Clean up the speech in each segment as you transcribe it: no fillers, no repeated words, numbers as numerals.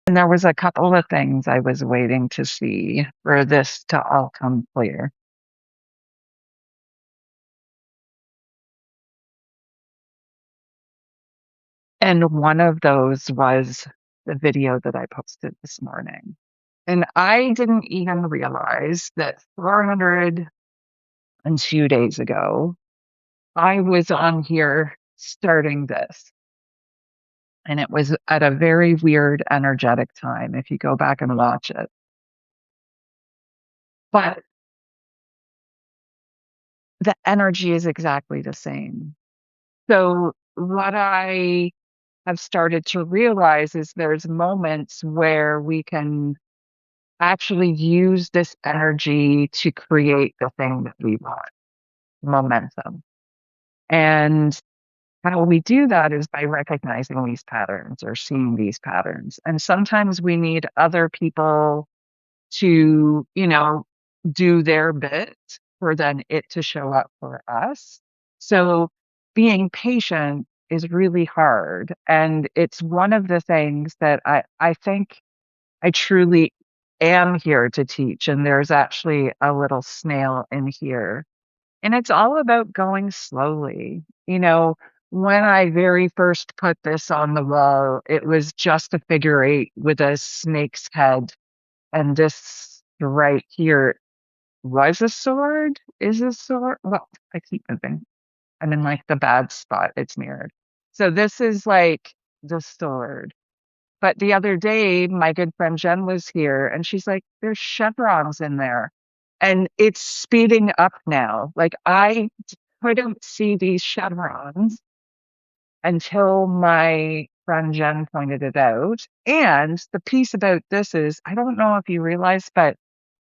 And there was a couple of things I was waiting to see for this to all come clear. And one of those was the video that I posted this morning. And I didn't even realize that 402 days ago, I was on here starting this. And it was at a very weird energetic time if you go back and watch it. But the energy is exactly the same. So what I have started to realize is there's moments where we can actually use this energy to create the thing that we want, momentum. And how we do that is by recognizing these patterns or seeing these patterns. And sometimes we need other people to, do their bit for then it to show up for us. So being patient is really hard. And it's one of the things that I think I truly am here to teach. And there's actually a little snail in here. And it's all about going slowly. When I very first put this on the wall, it was just a figure eight with a snake's head. And this right here was a sword, is a sword. Well, I keep moving. I'm in like the bad spot. It's mirrored. So this is like the sword. But the other day, my good friend Jen was here and she's like, there's chevrons in there. And it's speeding up now. Like I couldn't see these chevrons until my friend Jen pointed it out. And the piece about this is, I don't know if you realize, but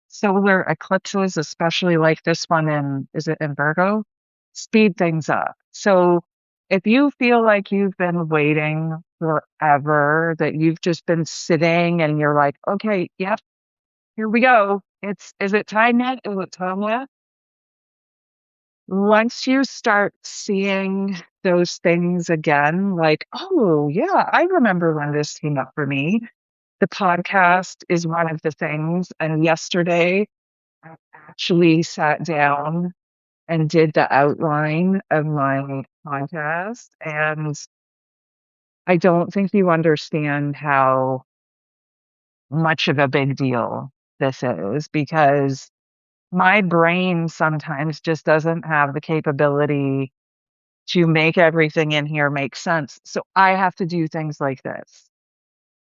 solar eclipses, especially like this one is it in Virgo, speed things up. So if you feel like you've been waiting forever, that you've just been sitting and you're like, okay, yep, here we go. Is it time yet? Is it time yet? Once you start seeing those things again, like, oh yeah, I remember when this came up for me. The podcast is one of the things. And yesterday I actually sat down and did the outline of my podcast. And I don't think you understand how much of a big deal this is because my brain sometimes just doesn't have the capability to make everything in here make sense. So I have to do things like this.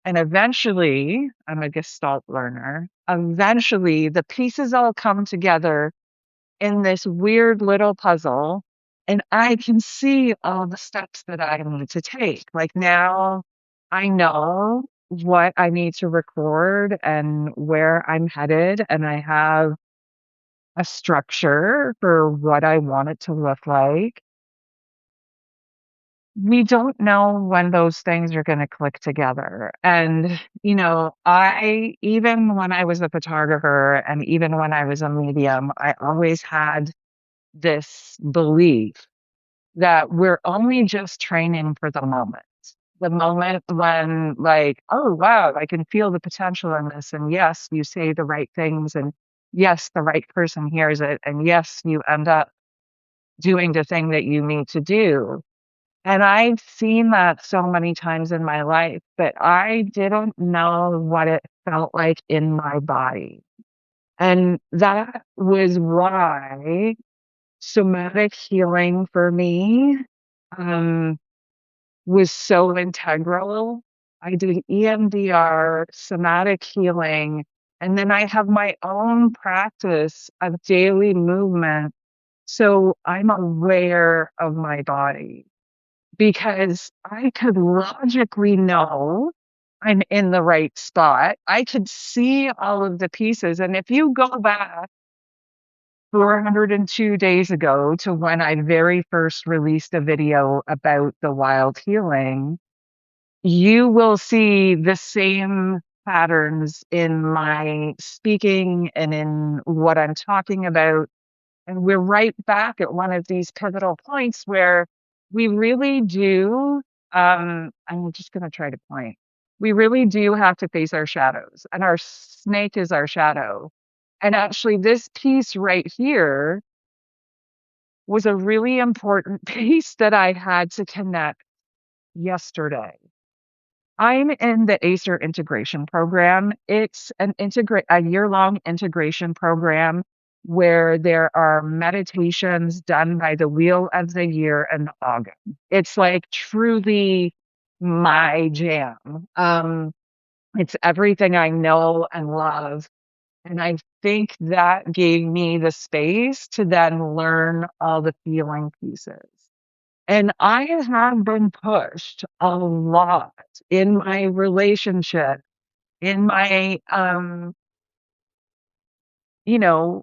And eventually, I'm a Gestalt learner. Eventually, the pieces all come together in this weird little puzzle, and I can see all the steps that I need to take. Like now, I know what I need to record and where I'm headed, and I have a structure for what I want it to look like. We don't know when those things are going to click together. And, even when I was a photographer and even when I was a medium, I always had this belief that we're only just training for the moment. The moment when, like, oh, wow, I can feel the potential in this. And yes, you say the right things. And yes, the right person hears it. And yes, you end up doing the thing that you need to do. And I've seen that so many times in my life, but I didn't know what it felt like in my body. And that was why somatic healing for me um, was so integral. I did EMDR, somatic healing, and then I have my own practice of daily movement. So I'm aware of my body because I could logically know I'm in the right spot. I could see all of the pieces. And if you go back 402 days ago to when I very first released a video about the wild healing, you will see the same patterns in my speaking and in what I'm talking about. And we're right back at one of these pivotal points where we really do. I'm just going to try to point. we really do have to face our shadows, and our snake is our shadow. And actually, this piece right here was a really important piece that I had to connect yesterday. I'm in the ACER integration program. It's a year-long integration program where there are meditations done by the Wheel of the Year and the Ogden. It's like truly my jam. It's everything I know and love. And I think that gave me the space to then learn all the feeling pieces. And I have been pushed a lot in my relationship, in my, you know,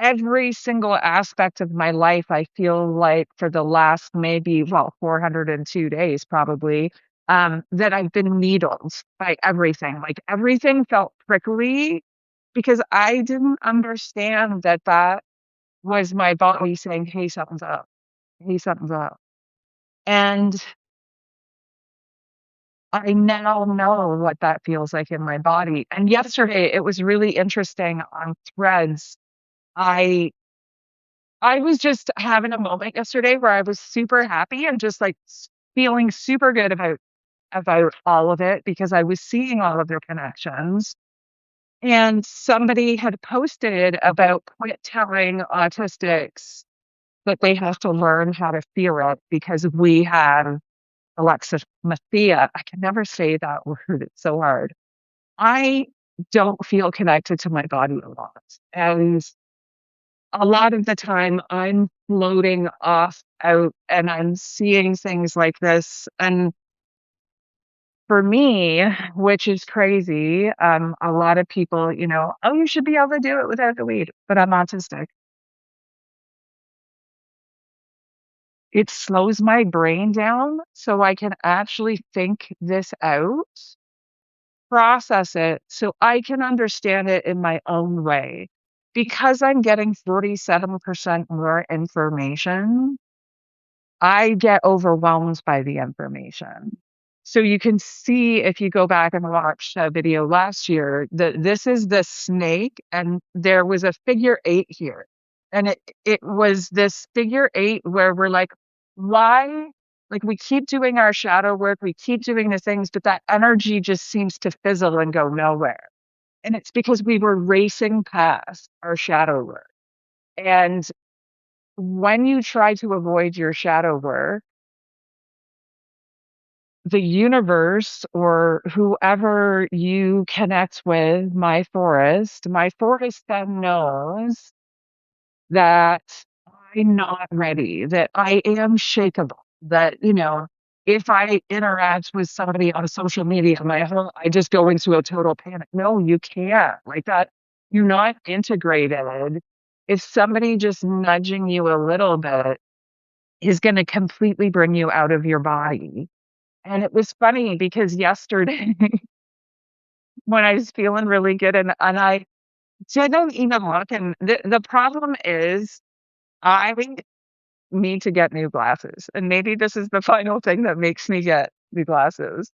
every single aspect of my life. I feel like for the last maybe, well, 402 days probably, that I've been needled by everything. Like everything felt prickly because I didn't understand that that was my body saying, hey, something's up. Hey, something's up. And I now know what that feels like in my body. And yesterday it was really interesting on Threads. I I was just having a moment yesterday where I was super happy and just like feeling super good about all of it because I was seeing all of their connections. And somebody had posted about quit telling autistics that they have to learn how to feel it because we have alexithymia. I can never say that word. It's so hard. I don't feel connected to my body a lot. And a lot of the time I'm floating off out and I'm seeing things like this. And for me, which is crazy, a lot of people, oh, you should be able to do it without the weed, but I'm autistic. It slows my brain down so I can actually think this out, process it so I can understand it in my own way. Because I'm getting 47% more information, I get overwhelmed by the information. So you can see if you go back and watch a video last year that this is the snake and there was a figure eight here. And it was this figure eight where we're like, why? Like we keep doing our shadow work, we keep doing the things, but that energy just seems to fizzle and go nowhere. And it's because we were racing past our shadow work. And when you try to avoid your shadow work, the universe or whoever you connect with, my forest then knows that I'm not ready, that I am shakeable, that, if I interact with somebody on social media, I just go into a total panic. No, you can't like that. You're not integrated. If somebody just nudging you a little bit is going to completely bring you out of your body. And it was funny because yesterday when I was feeling really good and I didn't even look, and the problem is I need to get new glasses. And maybe this is the final thing that makes me get new glasses.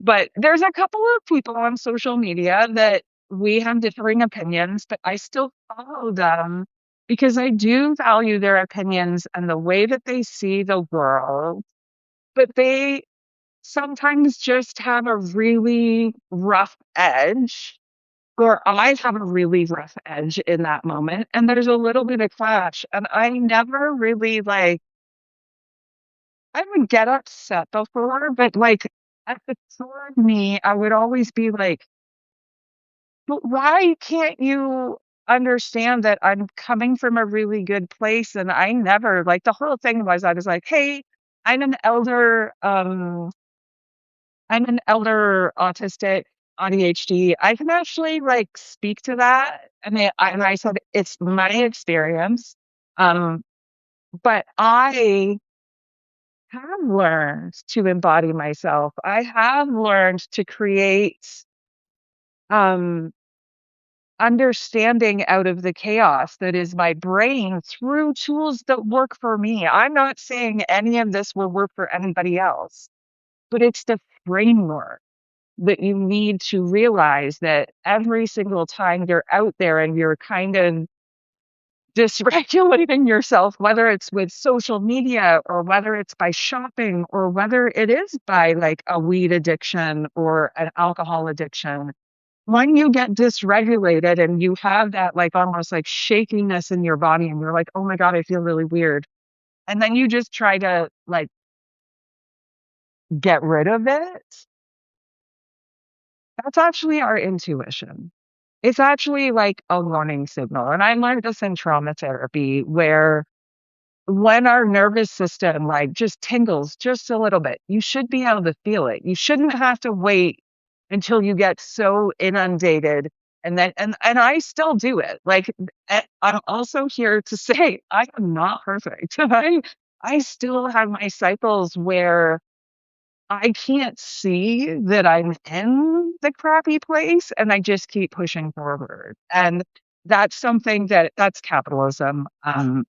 But there's a couple of people on social media that we have differing opinions, but I still follow them because I do value their opinions and the way that they see the world. But they sometimes just have a really rough edge, or I have a really rough edge in that moment. And there's a little bit of clash. And I never really I would get upset before, but like at the core of me, I would always be like, but why can't you understand that I'm coming from a really good place? And I never like the whole thing was I was like, hey, I'm an elder, I'm an elder autistic ADHD. I can actually like speak to that. And I said, it's my experience. Um, but I have learned to embody myself. I have learned to create um, understanding out of the chaos that is my brain through tools that work for me. I'm not saying any of this will work for anybody else, but it's the framework. that you need to realize that every single time you're out there and you're kind of dysregulating yourself, whether it's with social media or whether it's by shopping or whether it is by like a weed addiction or an alcohol addiction, when you get dysregulated and you have that like almost like shakiness in your body and you're like, oh my God, I feel really weird. And then you just try to like get rid of it. That's actually our intuition. It's actually like a warning signal. And I learned this in trauma therapy where when our nervous system like just tingles just a little bit, you should be able to feel it. You shouldn't have to wait until you get so inundated. And then, and I still do it. Like, I'm also here to say I am not perfect. I still have my cycles where I can't see that I'm in the crappy place and I just keep pushing forward. And that's something that's capitalism.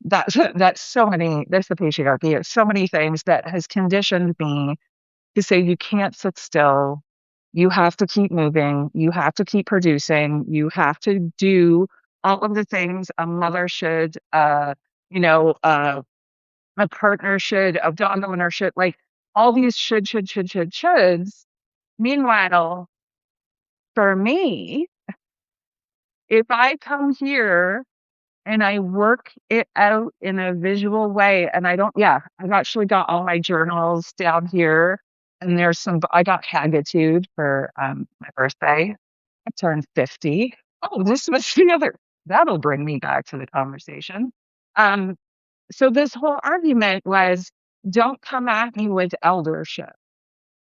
That's so many, that's the patriarchy. It's so many things that has conditioned me to say you can't sit still. You have to keep moving. You have to keep producing. You have to do all of the things a mother should, you know, a partner should, a dog owner should, like all these shoulds. Meanwhile, for me, if I come here and I work it out in a visual way, and I don't, yeah, I've actually got all my journals down here, and there's some, I got Haggitude for my birthday. I turned 50. Oh, this was the other, that'll bring me back to the conversation. Um, so this whole argument was, don't come at me with eldership.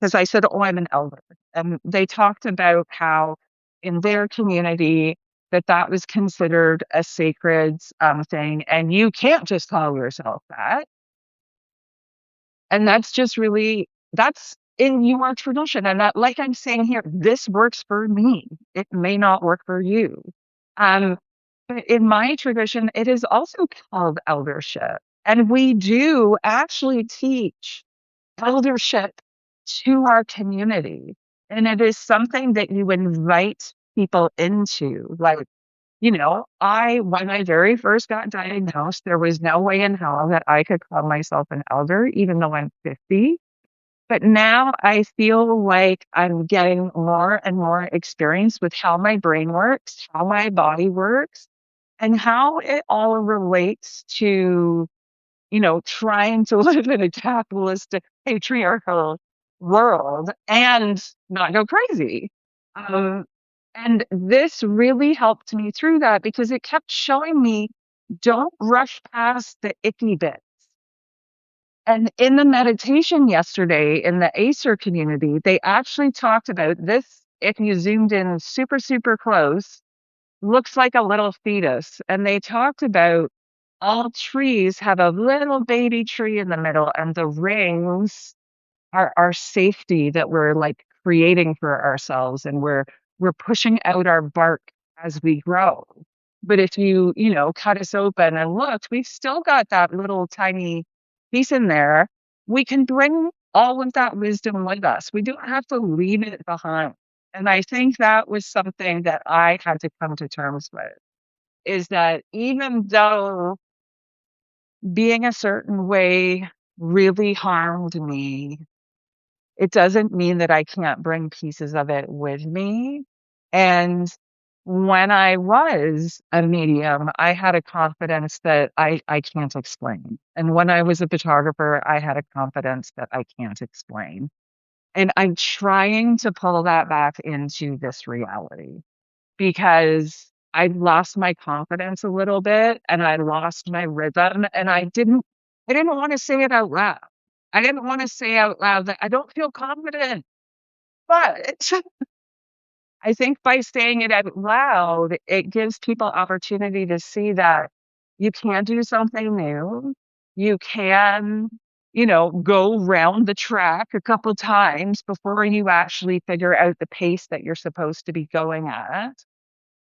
Because I said, oh, I'm an elder. And they talked about how in their community that that was considered a sacred thing. And you can't just call yourself that. And that's just really, that's in your tradition. And that, like I'm saying here, this works for me. It may not work for you. Um, but in my tradition, it is also called eldership. And we do actually teach eldership to our community. And it is something that you invite people into. Like, you know, when I very first got diagnosed, there was no way in hell that I could call myself an elder, even though I'm 50. But now I feel like I'm getting more and more experience with how my brain works, how my body works, and how it all relates to, you know, trying to live in a capitalistic, patriarchal world and not go crazy. Um, and this really helped me through that because it kept showing me don't rush past the icky bits. And in the meditation yesterday in the Acer community, they actually talked about this. If you zoomed in super, super close, looks like a little fetus. And they talked about all trees have a little baby tree in the middle, and the rings are our safety that we're like creating for ourselves, and we're pushing out our bark as we grow. But if you know, cut us open and look, we've still got that little tiny piece in there. We can bring all of that wisdom with us. We don't have to leave it behind. And I think that was something that I had to come to terms with, is that even though being a certain way really harmed me, it doesn't mean that I can't bring pieces of it with me. And when I was a medium, I had a confidence that I can't explain. And when I was a photographer, I had a confidence that I can't explain. And I'm trying to pull that back into this reality because I lost my confidence a little bit and I lost my rhythm and I didn't want to say it out loud. I didn't want to say out loud that I don't feel confident. But I think by saying it out loud, it gives people opportunity to see that you can do something new. You can, you know, go round the track a couple times before you actually figure out the pace that you're supposed to be going at.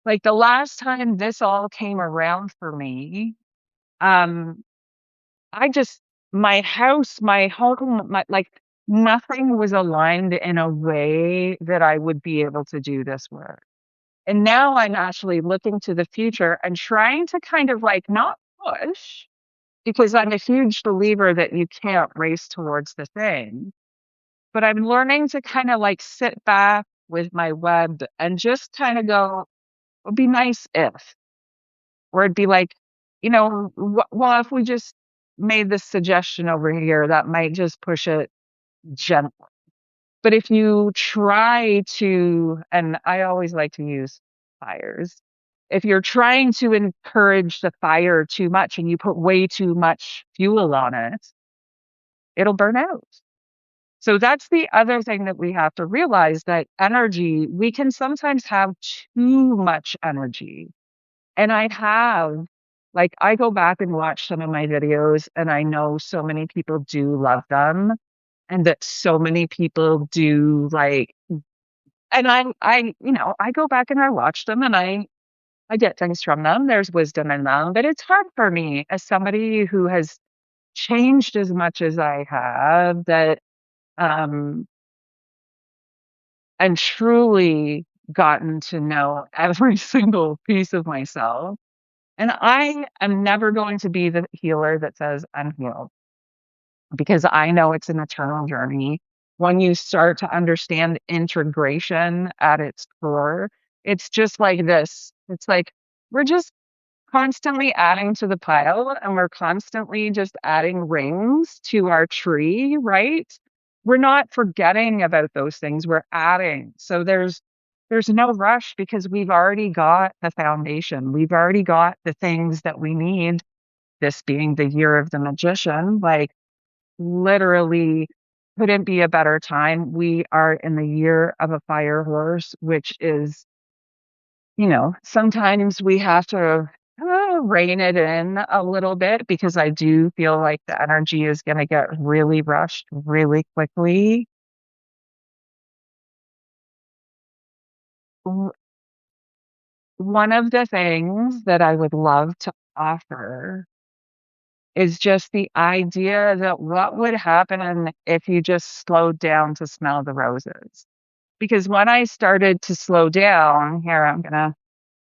Like the last time this all came around for me, um, I just, my house, my home, my like nothing was aligned in a way that I would be able to do this work. And now I'm actually looking to the future and trying to kind of like not push, because I'm a huge believer that you can't race towards the thing. But I'm learning to kind of like sit back with my web and just kind of go, it would be nice if, or it'd be like, well, if we just made this suggestion over here, that might just push it gently. But if you try to, and I always like to use fires, if you're trying to encourage the fire too much and you put way too much fuel on it, it'll burn out. So that's the other thing that we have to realize, that energy, we can sometimes have too much energy. And I go back and watch some of my videos, and I know so many people do love them, and that so many people do like, and I go back and I watch them, and I get things from them. There's wisdom in them, but it's hard for me as somebody who has changed as much as I have, that, um, and truly gotten to know every single piece of myself. And I am never going to be the healer that says I'm healed, because I know it's an eternal journey. When you start to understand integration at its core, it's just like this. It's like we're just constantly adding to the pile, and we're constantly just adding rings to our tree, right? We're not forgetting about those things, we're adding. So there's no rush, because we've already got the foundation. We've already got the things that we need. This being the year of the magician, like literally couldn't be a better time. We are in the year of a fire horse, which is, sometimes we have to rein it in a little bit, because I do feel like the energy is going to get really rushed really quickly. W- One of the things that I would love to offer is just the idea that what would happen if you just slowed down to smell the roses. Because when I started to slow down, here, I'm going to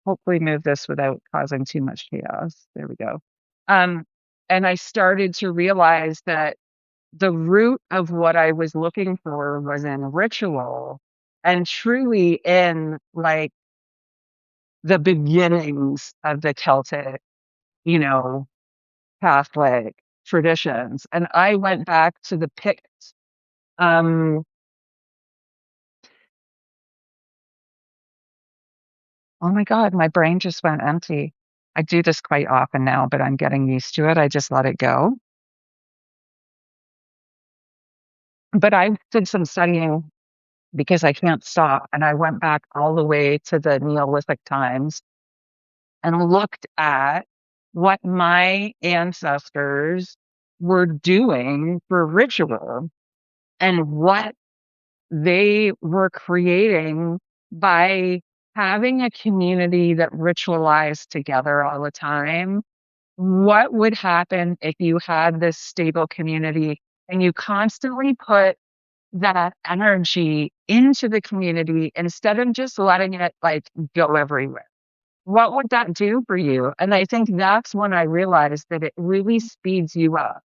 hopefully move this without causing too much chaos. There we go. Um, and I started to realize that the root of what I was looking for was in ritual, and truly in like the beginnings of the Celtic, you know, Catholic traditions. And I went back to the Picts. Um, oh my God, my brain just went empty. I do this quite often now, but I'm getting used to it. I just let it go. But I did some studying because I can't stop. And I went back all the way to the Neolithic times and looked at what my ancestors were doing for ritual, and what they were creating by having a community that ritualized together all the time. What would happen if you had this stable community and you constantly put that energy into the community instead of just letting it like go everywhere? What would that do for you? And I think that's when I realized that it really speeds you up.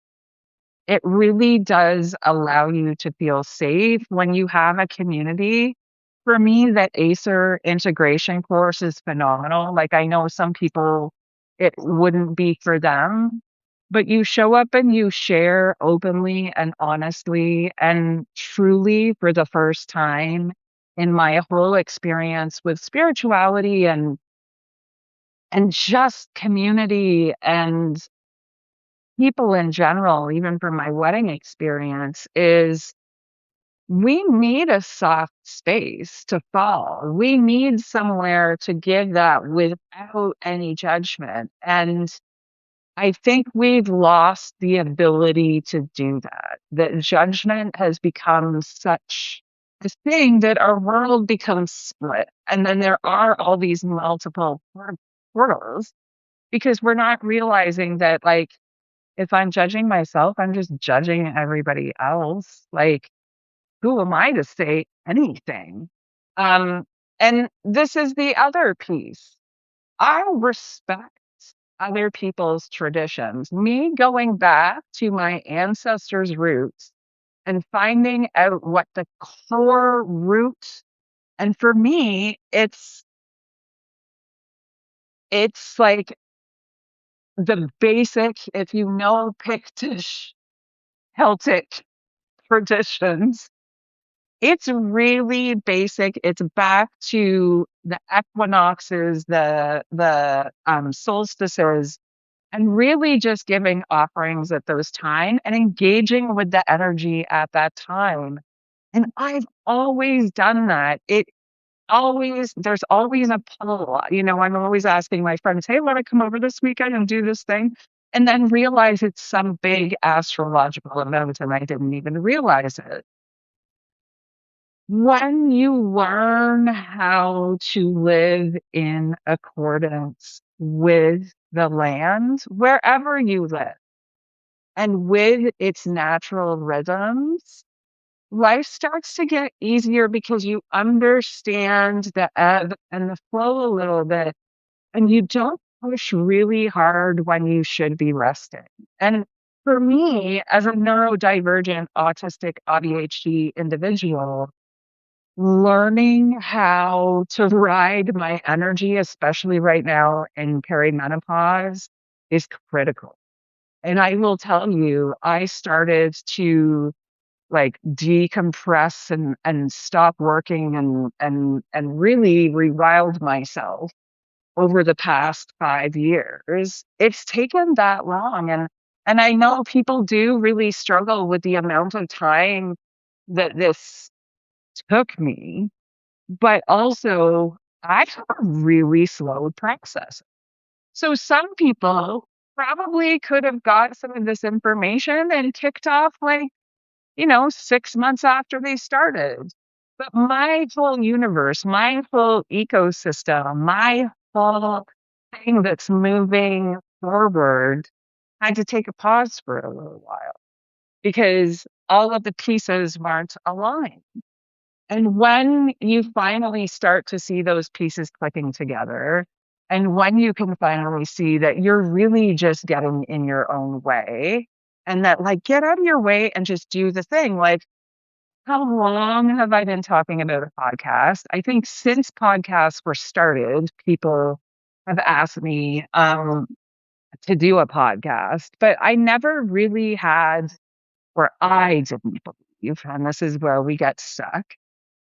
It really does allow you to feel safe when you have a community. For me, that Acer integration course is phenomenal. Like, I know some people, it wouldn't be for them, but you show up and you share openly and honestly and truly, for the first time in my whole experience with spirituality and just community and people in general, even from my wedding experience, is we need a soft space to fall. We need somewhere to give that without any judgment. And I think we've lost the ability to do that. That judgment has become such a thing that our world becomes split. And then there are all these multiple portals, because we're not realizing that, like, if I'm judging myself, I'm just judging everybody else. Like, who am I to say anything? Um, and this is the other piece. I respect other people's traditions. Me going back to my ancestors' roots and finding out what the core root, and for me, it's like the basic, if you know Pictish Celtic traditions, it's really basic. It's back to the equinoxes, the solstices, and really just giving offerings at those time and engaging with the energy at that time. And I've always done that. There's always a pull. I'm always asking my friends, hey, want to come over this weekend and do this thing? And then realize it's some big astrological event and I didn't even realize it. When you learn how to live in accordance with the land, wherever you live, and with its natural rhythms, life starts to get easier because you understand the ebb and the flow a little bit, and you don't push really hard when you should be resting. And for me, as a neurodivergent, autistic, ADHD individual, learning how to ride my energy, especially right now in perimenopause, is critical. And I will tell you, I started to like decompress and stop working and really rewild myself over the past 5 years. It's taken that long. And I know people do really struggle with the amount of time that this took me, but also I have a really slow process. So some people probably could have got some of this information and kicked off like, 6 months after they started. But my whole universe, my whole ecosystem, my whole thing that's moving forward had to take a pause for a little while because all of the pieces weren't aligned. And when you finally start to see those pieces clicking together, and when you can finally see that you're really just getting in your own way, and that, like, get out of your way and just do the thing. Like, how long have I been talking about a podcast? I think since podcasts were started, people have asked me to do a podcast, but I never really had, or I didn't believe, and this is where we get stuck.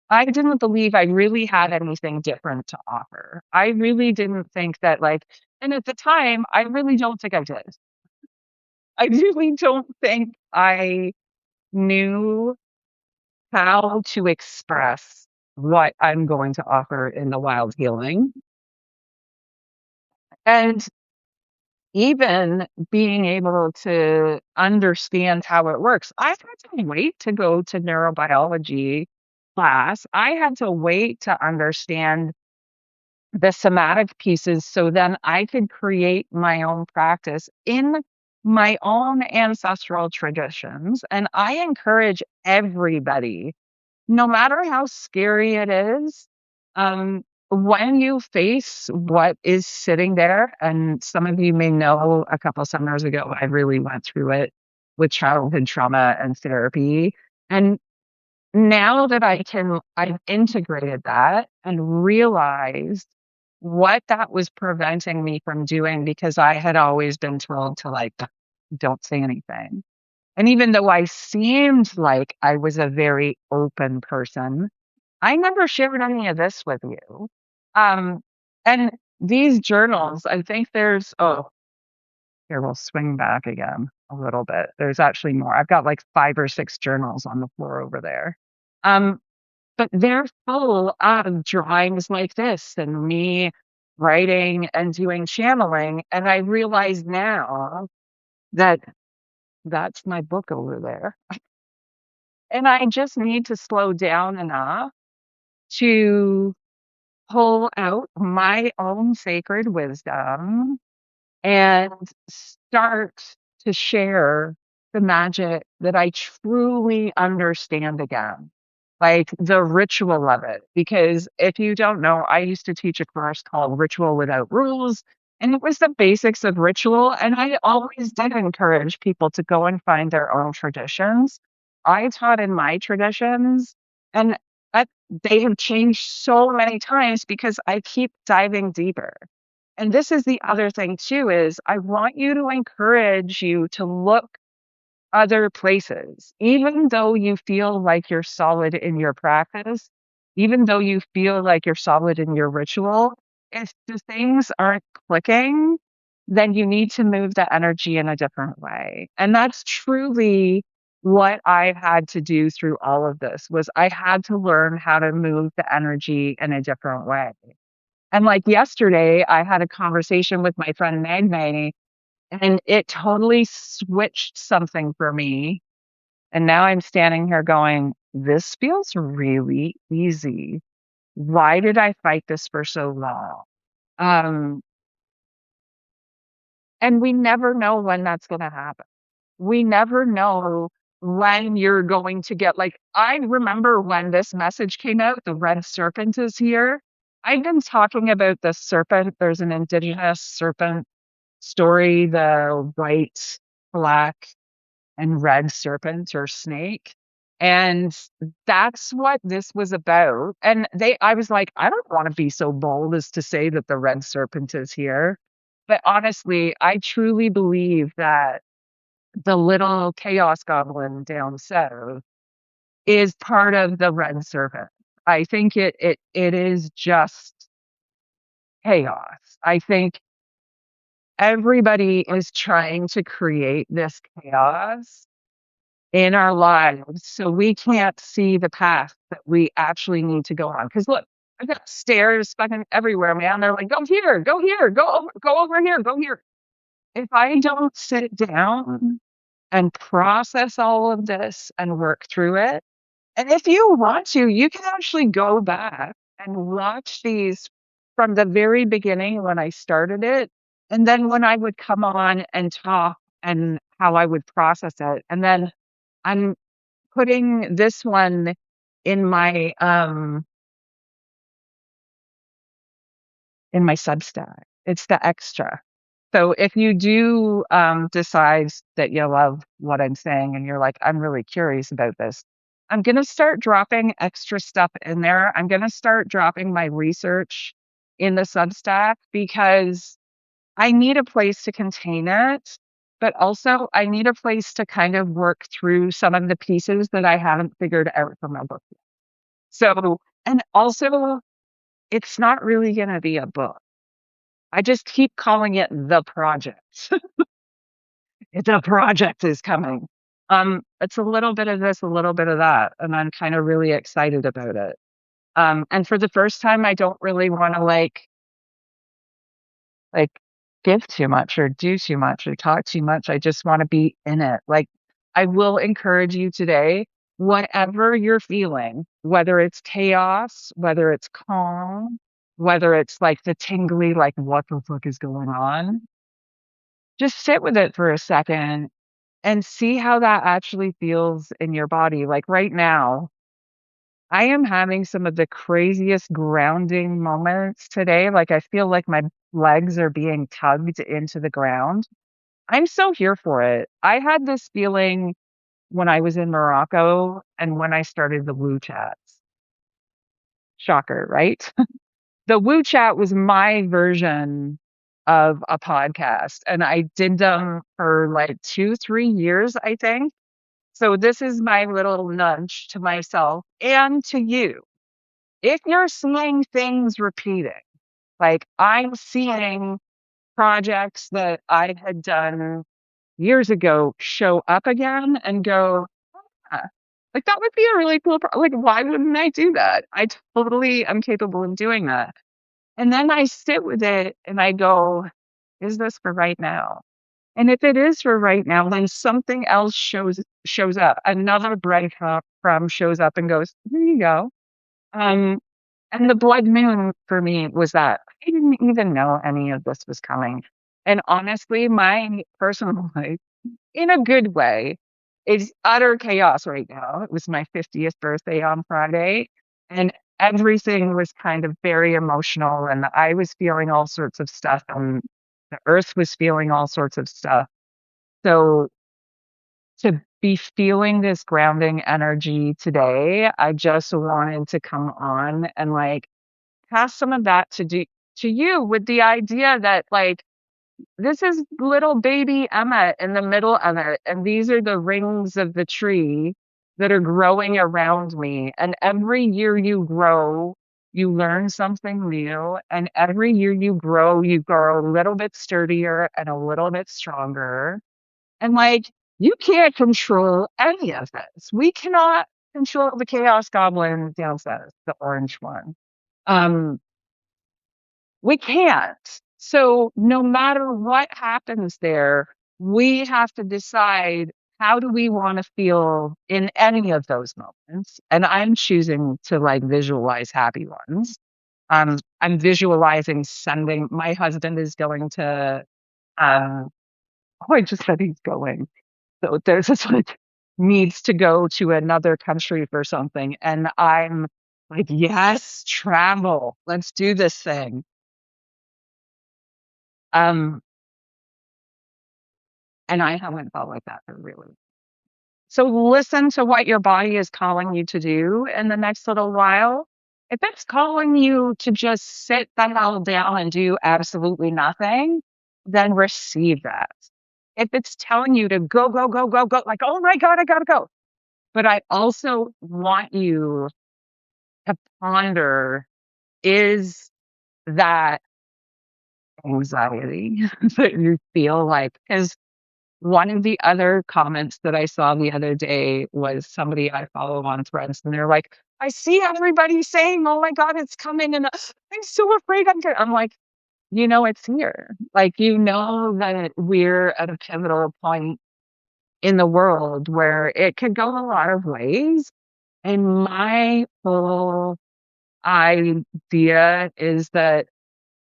I didn't believe I really had anything different to offer. I really didn't think that, like, and at the time, I really don't think I did. I really don't think I knew how to express what I'm going to offer in the wild healing. And even being able to understand how it works. I had to wait to go to neurobiology class. I had to wait to understand the somatic pieces so then I could create my own practice in my own ancestral traditions. And I encourage everybody, no matter how scary it is, when you face what is sitting there, and some of you may know a couple summers ago, I really went through it with childhood trauma and therapy. And now that I've integrated that and realized what that was preventing me from doing because I had always been told to like, don't say anything. And even though I seemed like I was a very open person, I never shared any of this with you. Um, and these journals, I think here we'll swing back again a little bit. There's actually more. I've got like 5 or 6 journals on the floor over there. Um, but they're full of drawings like this and me writing and doing channeling. And I realize now that that's my book over there. And I just need to slow down enough to pull out my own sacred wisdom and start to share the magic that I truly understand again, like the ritual of it. Because if you don't know, I used to teach a course called Ritual Without Rules, and it was the basics of ritual. And I always did encourage people to go and find their own traditions. I taught in my traditions, and I, they have changed so many times because I keep diving deeper. And this is the other thing too, is I want you to encourage you to look other places, even though you feel like you're solid in your practice, even though you feel like you're solid in your ritual, if the things aren't clicking, then you need to move the energy in a different way. And that's truly what I had to do through all of this was I had to learn how to move the energy in a different way. And like yesterday, I had a conversation with my friend Magnani, and it totally switched something for me. And now I'm standing here going, this feels really easy. Why did I fight this for so long? Um, and we never know when that's going to happen. We never know when you're going to get, like, I remember when this message came out, the red serpent is here. I've been talking about the serpent. There's an indigenous serpent story, the white, black, and red serpent or snake. And that's what this was about. And I was like, I don't want to be so bold as to say that the red serpent is here. But honestly, I truly believe that the little chaos goblin down south is part of the red serpent. I think it is just chaos. I think everybody is trying to create this chaos in our lives so we can't see the path that we actually need to go on. Because look, I've got stairs fucking everywhere, man. They're like, go here, go here, go over here, go here. If I don't sit down and process all of this and work through it, and if you want to, you can actually go back and watch these from the very beginning when I started it. And then when I would come on and talk and how I would process it. And then I'm putting this one in my Substack. It's the extra. So if you do decide that you love what I'm saying and you're like, I'm really curious about this, I'm going to start dropping extra stuff in there. I'm going to start dropping my research in the Substack because I need a place to contain it, but also I need a place to kind of work through some of the pieces that I haven't figured out from my book yet. So, and also, it's not really going to be a book. I just keep calling it the project. The project is coming. It's a little bit of this, a little bit of that, and I'm kind of really excited about it. And for the first time, I don't really want to like give too much or do too much or talk too much. I just want to be in it. Like I will encourage you today, whatever you're feeling, whether it's chaos, whether it's calm, whether it's like the tingly, like what the fuck is going on, just sit with it for a second and see how that actually feels in your body. Like right now, I am having some of the craziest grounding moments today. Like I feel like my legs are being tugged into the ground. I'm so here for it. I had this feeling when I was in Morocco and when I started the Woo Chats. Shocker, right? The Woo Chat was my version of a podcast, and I did them for like 2, 3 years, I think. So this is my little nudge to myself and to you. If you're seeing things repeating, like I'm seeing projects that I had done years ago show up again and go, "Huh, like that would be a really cool, like, why wouldn't I do that? I totally am capable of doing that." And then I sit with it and I go, is this for right now? And if it is for right now, then something else shows up. Another breadcrumb shows up and goes, here you go. Um, and the blood moon for me was that I didn't even know any of this was coming. And honestly, my personal life in a good way. It's utter chaos right now. It was my 50th birthday on Friday, and everything was kind of very emotional, and I was feeling all sorts of stuff, and the earth was feeling all sorts of stuff. So to be feeling this grounding energy today, I just wanted to come on and like pass some of that to you with the idea that like this is little baby Emma in the middle of it, and these are the rings of the tree that are growing around me. And every year you grow, you learn something new, and every year you grow a little bit sturdier and a little bit stronger. And like, you can't control any of this. We cannot control the chaos goblin downstairs, the orange one. Um, we can't. So no matter what happens there, we have to decide how do we want to feel in any of those moments. And I'm choosing to like visualize happy ones. I'm visualizing sending my husband is going to oh, I just said he's going. So there's this like needs to go to another country for something. And I'm like, yes, travel. Let's do this thing. Um, and I haven't felt like that for really. So listen to what your body is calling you to do in the next little while. If it's calling you to just sit the hell down and do absolutely nothing, then receive that. If it's telling you to go, go, go, go, go, like, oh my God, I gotta go. But I also want you to ponder, is that anxiety that you feel like? Because one of the other comments that I saw the other day was somebody I follow on Threads, and they're like, I see everybody saying, oh my God, it's coming. And I'm so afraid I'm good. I'm like, you know, it's here. Like, you know, that we're at a pivotal point in the world where it could go a lot of ways. And my whole idea is that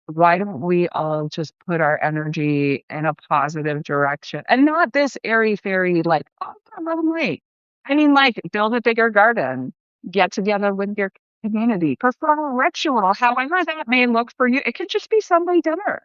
why don't we all just put our energy in a positive direction and not this airy fairy, like, oh, I'm late. I mean, like, build a bigger garden, get together with your community, perform a ritual, however that may look for you. It could just be Sunday dinner,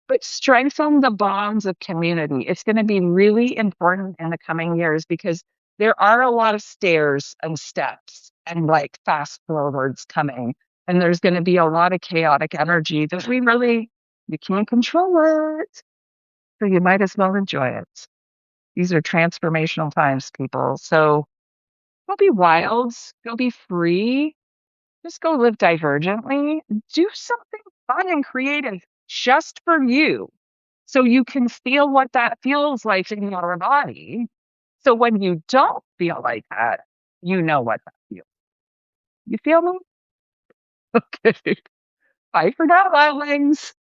but strengthen the bonds of community. It's going to be really important in the coming years because there are a lot of stairs and steps and like fast forwards coming. And there's going to be a lot of chaotic energy that you can't control it. So you might as well enjoy it. These are transformational times, people. So go be wild, go be free, just go live divergently. Do something fun and creative just for you so you can feel what that feels like in your body. So when you don't feel like that, you know what that feels. You feel me? Okay. Bye for now, wildlings.